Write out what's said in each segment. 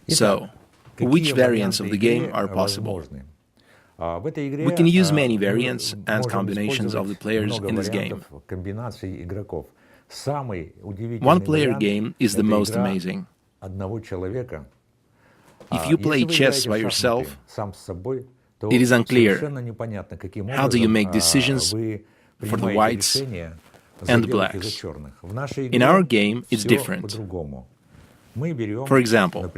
So, which variants of the game are possible? We can use many variants and combinations of the players in this game. One-player game is the most amazing. If you play chess by yourself, it is unclear how do you make decisions for the whites and the blacks. In our game, it's different. For example,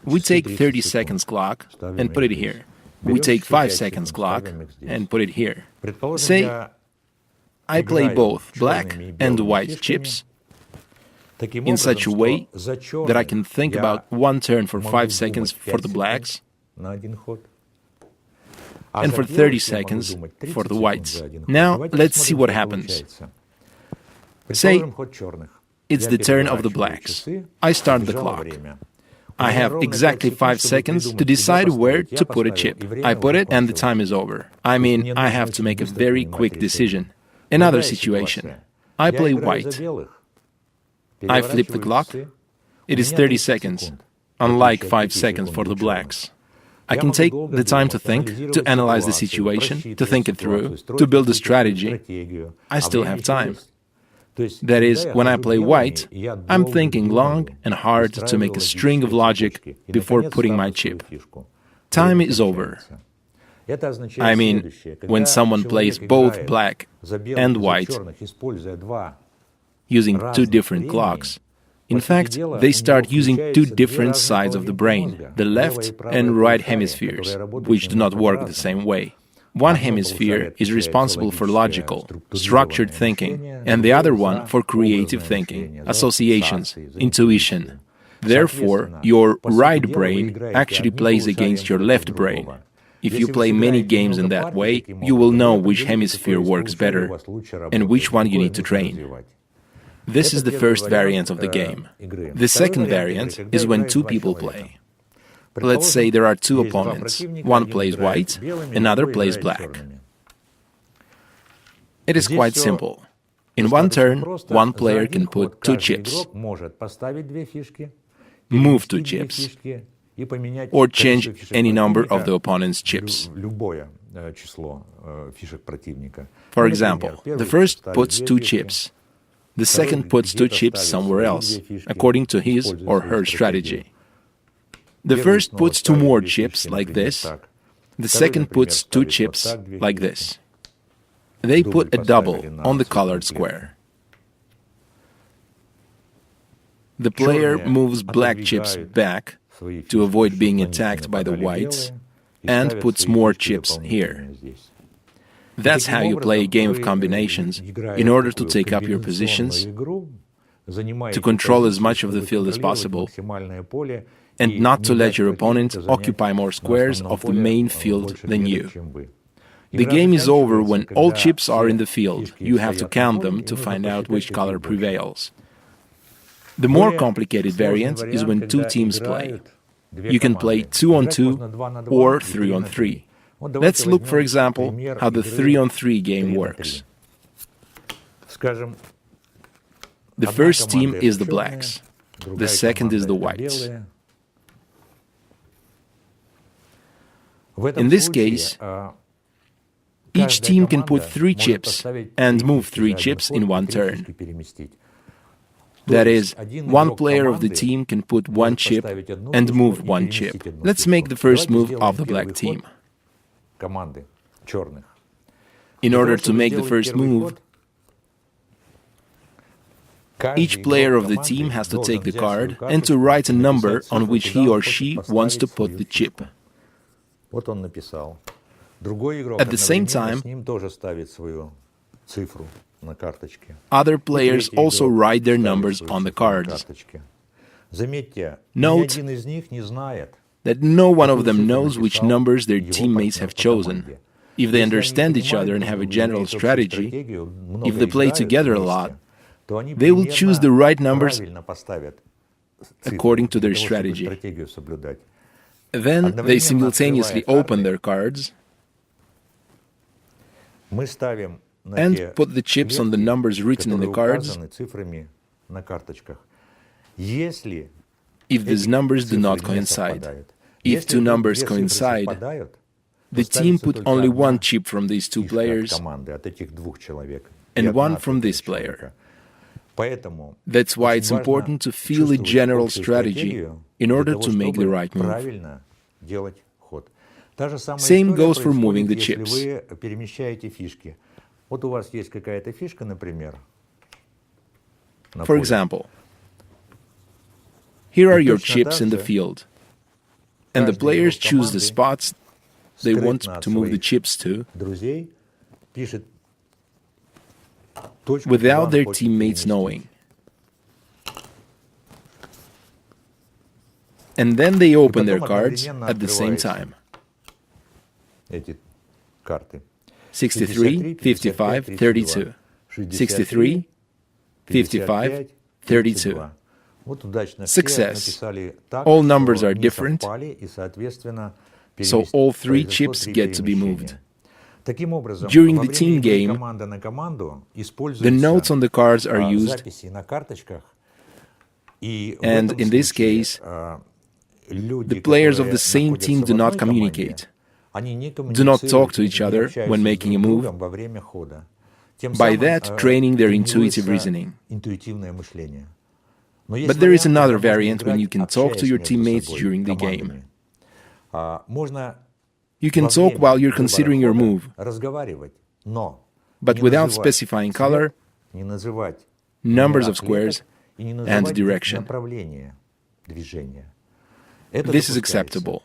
we take 30 seconds clock and put it here. We take 5 seconds clock and put it here. Say, I play both black and white chips in such a way that I can think about one turn for 5 seconds for the blacks and for 30 seconds for the whites. Now, let's see what happens. Say, it's the turn of the blacks. I start the clock. I have exactly 5 seconds to decide where to put a chip. I put it and the time is over. I mean, I have to make a very quick decision. Another situation. I play white. I flip the clock. It is 30 seconds, unlike 5 seconds for the blacks. I can take the time to think, to analyze the situation, to think it through, to build a strategy. I still have time. That is, when I play white, I'm thinking long and hard to make a string of logic before putting my chip. Time is over. I mean, when someone plays both black and white using two different clocks, in fact, they start using two different sides of the brain, the left and right hemispheres, which do not work the same way. One hemisphere is responsible for logical, structured thinking, and the other one for creative thinking, associations, intuition. Therefore, your right brain actually plays against your left brain. If you play many games in that way, you will know which hemisphere works better and which one you need to train. This is the first variant of the game. The second variant is when two people play. Let's say there are two opponents. One plays white, another plays black. It is quite simple. In one turn, one player can put two chips, move two chips, or change any number of the opponent's chips. For example, the first puts two chips. The second puts two chips somewhere else, according to his or her strategy. The first puts two more chips like this. The second puts two chips like this. They put a double on the colored square. The player moves black chips back to avoid being attacked by the whites and puts more chips here. That's how you play a game of combinations in order to take up your positions, to control as much of the field as possible, and not to let your opponent occupy more squares of the main field than you. The game is over when all chips are in the field. You have to count them to find out which color prevails. The more complicated variant is when two teams play. You can play 2-on-2 or 3-on-3. Let's look, for example, how the 3-on-3 game works. The first team is the blacks. The second is the whites. In this case, each team can put 3 chips and move 3 chips in one turn. That is, one player of the team can put 1 chip and move 1 chip. Let's make the first move of the black team. In order to make the first move, each player of the team has to take the card and to write a number on which he or she wants to put the chip. At the same time, other players also write their numbers on the cards. Note that no one of them knows which numbers their teammates have chosen. If they understand each other and have a general strategy, if they play together a lot, they will choose the right numbers according to their strategy. Then they simultaneously open their cards and put the chips on the numbers written in the cards. if these numbers do not coincide. If two numbers coincide, the team put only one chip from these two players and one from this player. That's why it's important to feel a general strategy in order to make the right move. Same goes for moving the chips. For example, here are your chips in the field, and the players choose the spots they want to move the chips to without their teammates knowing. And then they open their cards at the same time. 63, 55, 32. 63, 55, 32. Success. All numbers are different, so all three chips get to be moved. During the team game, the notes on the cards are used, and in this case, the players of the same team do not communicate, do not talk to each other when making a move, by that training their intuitive reasoning. But there is another variant when you can talk to your teammates during the game. You can talk while you're considering your move, but without specifying color, numbers of squares, and direction. This is acceptable.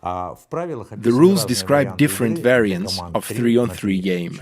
The rules describe different variants of 3-on-3 game.